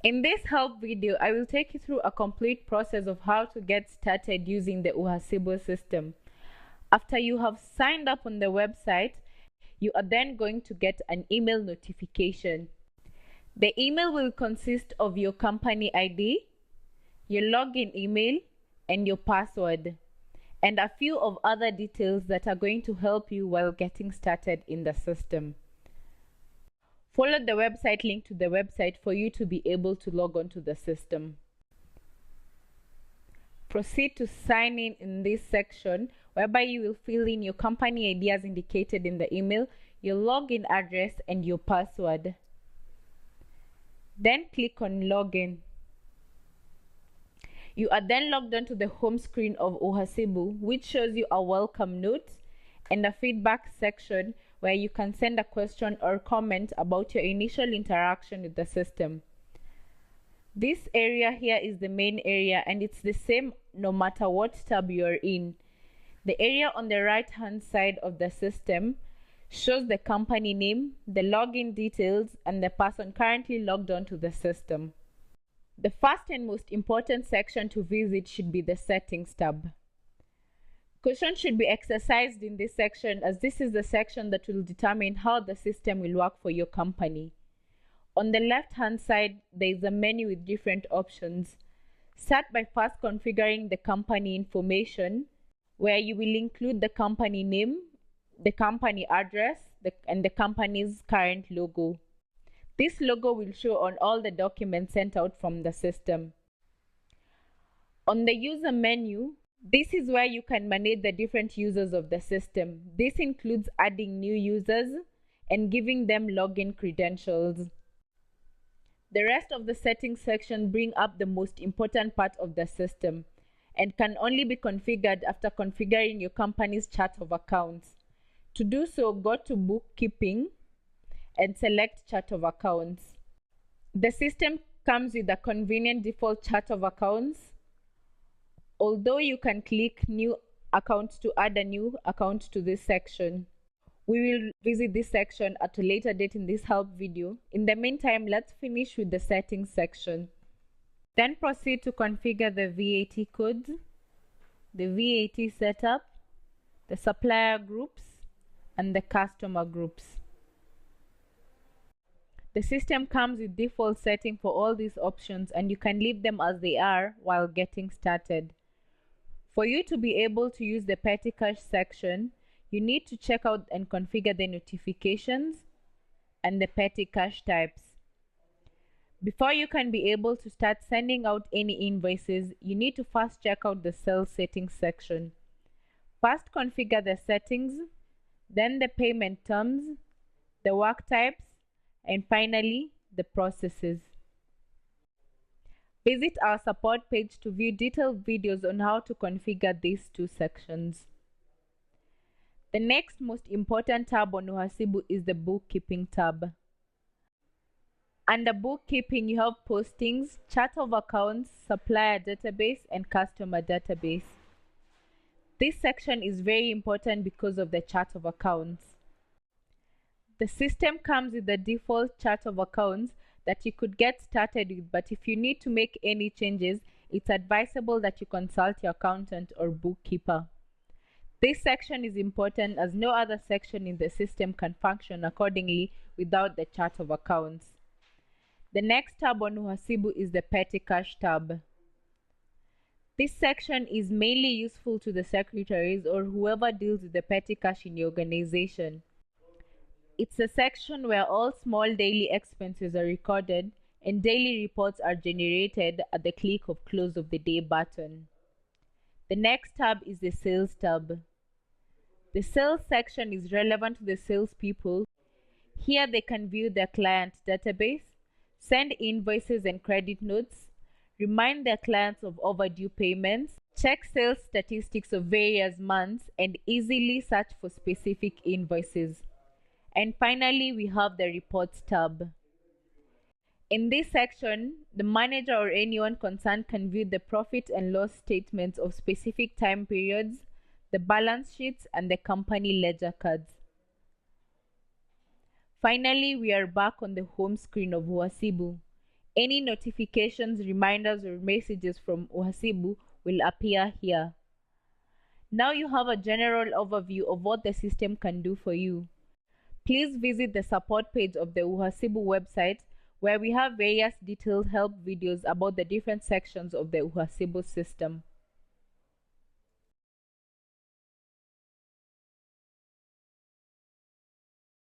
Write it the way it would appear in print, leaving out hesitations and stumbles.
In this help video, I will take you through a complete process of how to get started using the Uhasibu system. After you have signed up on the website, you are then going to get an email notification. The email will consist of your company ID, your login email, and your password, and a few of other details that are going to help you while getting started in the system. Follow the website link to the website for you to be able to log on to the system. Proceed to sign in this section, whereby you will fill in your company ID as indicated in the email, your login address, and your password. Then click on Login. You are then logged onto the home screen of Uhasibu, which shows you a welcome note and a feedback section where you can send a question or comment about your initial interaction with the system. This area here is the main area, and it's the same no matter what tab you're in. The area on the right hand side of the system shows the company name, the login details, and the person currently logged on to the system. The first and most important section to visit should be the Settings tab. Caution should be exercised in this section, as this is the section that will determine how the system will work for your company. On the left hand side, there is a menu with different options. Start by first configuring the company information, where you will include the company name, the company address, and the company's current logo. This logo will show on all the documents sent out from the system. On the user menu, this is where you can manage the different users of the system. This includes adding new users and giving them login credentials. The rest of the settings section bring up the most important part of the system and can only be configured after configuring your company's chart of accounts. To do so, go to Bookkeeping and select Chart of Accounts. The system comes with a convenient default chart of accounts, although you can click New Account to add a new account to this section. We will visit this section at a later date in this help video. In the meantime, let's finish with the settings section. Then proceed to configure the VAT codes, the VAT setup, the supplier groups, and the customer groups. The system comes with default setting for all these options, and you can leave them as they are while getting started. For you to be able to use the petty cash section, you need to check out and configure the notifications and the petty cash types. Before you can be able to start sending out any invoices, you need to first check out the sales settings section. First configure the settings, then the payment terms, the work types, and finally the processes. Visit our support page to view detailed videos on how to configure these two sections. The next most important tab on Uhasibu is the Bookkeeping tab. Under Bookkeeping, you have Postings, Chart of Accounts, Supplier Database, and Customer Database. This section is very important because of the Chart of Accounts. The system comes with the default chart of accounts that you could get started with, but if you need to make any changes, it's advisable that you consult your accountant or bookkeeper. This section is important as no other section in the system can function accordingly without the chart of accounts. The next tab on Uhasibu is the Petty Cash tab. This section is mainly useful to the secretaries or whoever deals with the petty cash in your organization. It's a section where all small daily expenses are recorded and daily reports are generated at the click of Close of the Day button. The next tab is the Sales tab. The Sales section is relevant to the salespeople. Here they can view their client database, send invoices and credit notes, remind their clients of overdue payments, check sales statistics of various months, and easily search for specific invoices. And finally, we have the Reports tab. In this section, the manager or anyone concerned can view the profit and loss statements of specific time periods, the balance sheets, and the company ledger cards. Finally, we are back on the home screen of Uhasibu. Any notifications, reminders, or messages from Uhasibu will appear here. Now you have a general overview of what the system can do for you. Please visit the support page of the Uhasibu website, where we have various detailed help videos about the different sections of the Uhasibu system.